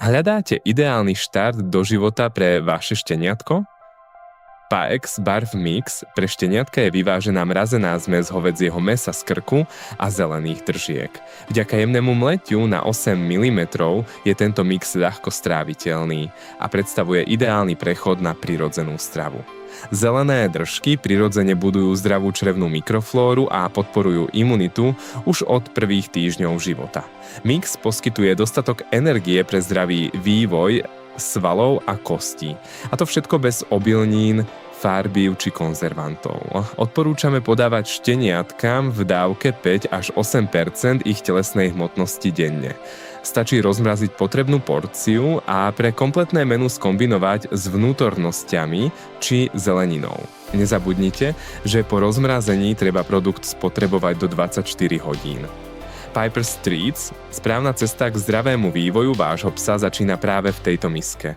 Hľadáte ideálny štart do života pre vaše šteniatko? Paex Barf Mix pre šteniatka je vyvážená mrazená zmes hovädzieho mäsa z krku a zelených držiek. Vďaka jemnému mletiu na 8 mm je tento mix ľahko stráviteľný a predstavuje ideálny prechod na prirodzenú stravu. Zelené držky prirodzene budujú zdravú črevnú mikroflóru a podporujú imunitu už od prvých týždňov života. Mix poskytuje dostatok energie pre zdravý vývoj svalov a kostí. A to všetko bez obilnín, farbív či konzervantov. Odporúčame podávať šteniatkám v dávke 5 až 8% ich telesnej hmotnosti denne. Stačí rozmraziť potrebnú porciu a pre kompletné menu skombinovať s vnútornosťami či zeleninou. Nezabudnite, že po rozmrazení treba produkt spotrebovať do 24 hodín. Piper's Treats, správna cesta k zdravému vývoju vášho psa začína práve v tejto miske.